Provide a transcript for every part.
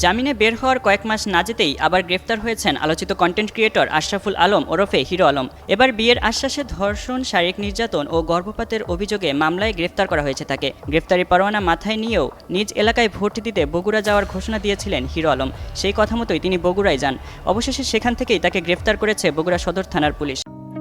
জামিনে বের হওয়ার কয়েক মাস না যেতেই আবার গ্রেফতার হয়েছেন আলোচিত কন্টেন্ট ক্রিয়েটর আশরাফুল আলম ওরফে হিরো আলম। এবার বিয়ের আশ্বাসে ধর্ষণ, শারীরিক নির্যাতন ও গর্ভপাতের অভিযোগে মামলায় গ্রেফতার করা হয়েছে তাকে। গ্রেফতারি পরোয়ানা মাথায় নিয়েও নিজ এলাকায় ভোট দিতে বগুড়া যাওয়ার ঘোষণা দিয়েছিলেন হিরো আলম। সেই কথা মতোই তিনি বগুড়ায় যান। অবশেষে সেখান থেকেই তাকে গ্রেফতার করেছে বগুড়া সদর থানার পুলিশ।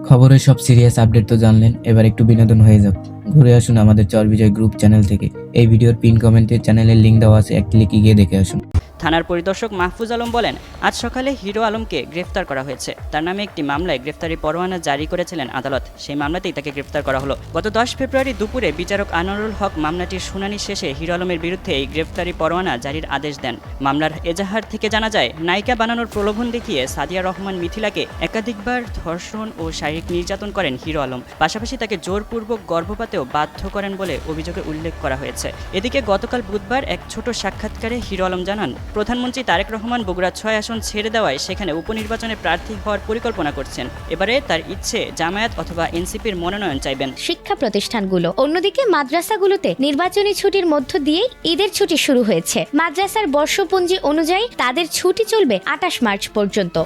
খবরের সব সিরিয়াস আপডেট তো জানলেন, এবার একটু বিনোদন হয়ে যাক। ঘুরে আসুন আমাদের চরবিজয় গ্রুপ চ্যানেল থেকে। এই ভিডিওর পিন কমেন্টে চ্যানেলের লিঙ্ক দেওয়া আছে, এক ক্লিকে গিয়ে দেখে আসুন। থানার পরিদর্শক মাহফুজ আলম বলেন, আজ সকালে হিরো আলমকে গ্রেফতার করা হয়েছে। তার নামে একটি মামলায় গ্রেফতারি পরোয়ানা জারি করেছিলেন আদালত। সেই মামলাতেই তাকে গ্রেফতার করা হলো। গত 10 ফেব্রুয়ারি দুপুরে বিচারক আনোয়ারুল হক মামলাটির শুনানি শেষে হিরো আলমের বিরুদ্ধে এই গ্রেফতারি পরোয়ানা জারির আদেশ দেন। মামলার এজাহার থেকে জানা যায়, নায়িকা বানানোর প্রলোভন দেখিয়ে সাদিয়া রহমান মিথিলাকে একাধিকবার ধর্ষণ ও শারীরিক নির্যাতন করেন হিরো আলম। পাশাপাশি তাকে জোরপূর্বক গর্ভপাতেও বাধ্য করেন বলে অভিযোগে উল্লেখ করা হয়েছে। এদিকে গতকাল বুধবার এক ছোট সাক্ষাৎকারে হিরো আলম জানান, প্রধানমন্ত্রী তারেক রহমান বগুড়া 6 আসন ছেড়ে দেওয়ায় সেখানে উপনির্বাচনে প্রার্থী হওয়ার পরিকল্পনা করছেন। এবারে তার ইচ্ছে জামায়াত অথবা এনসিপির মনোনয়ন চাইবেন। শিক্ষা প্রতিষ্ঠানগুলো অন্যদিকে মাদ্রাসাগুলোতে নির্বাচনী ছুটির মধ্য দিয়ে ঈদের ছুটি শুরু হয়েছে। মাদ্রাসার বর্ষপঞ্জি অনুযায়ী তাদের ছুটি চলবে 28 মার্চ পর্যন্ত।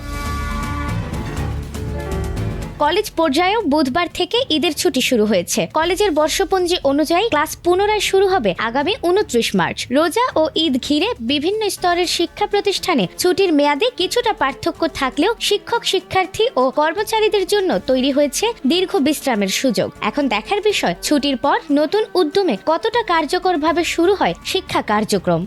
কলেজ পর্যায়েও বুধবার থেকে ঈদের ছুটি শুরু হয়েছে। কলেজের বর্ষপঞ্জি অনুযায়ী ক্লাস পুনরায় শুরু হবে আগামী 29 মার্চ। রোজা ও ঈদ ঘিরে বিভিন্ন স্তরের শিক্ষা প্রতিষ্ঠানে ছুটির মেয়াদে কিছুটা পার্থক্য থাকলেও শিক্ষক, শিক্ষার্থী ও কর্মচারীদের জন্য তৈরি হয়েছে দীর্ঘ বিশ্রামের সুযোগ। এখন দেখার বিষয়, ছুটির পর নতুন উদ্যমে কতটা কার্যকরভাবে শুরু হয় শিক্ষা কার্যক্রম।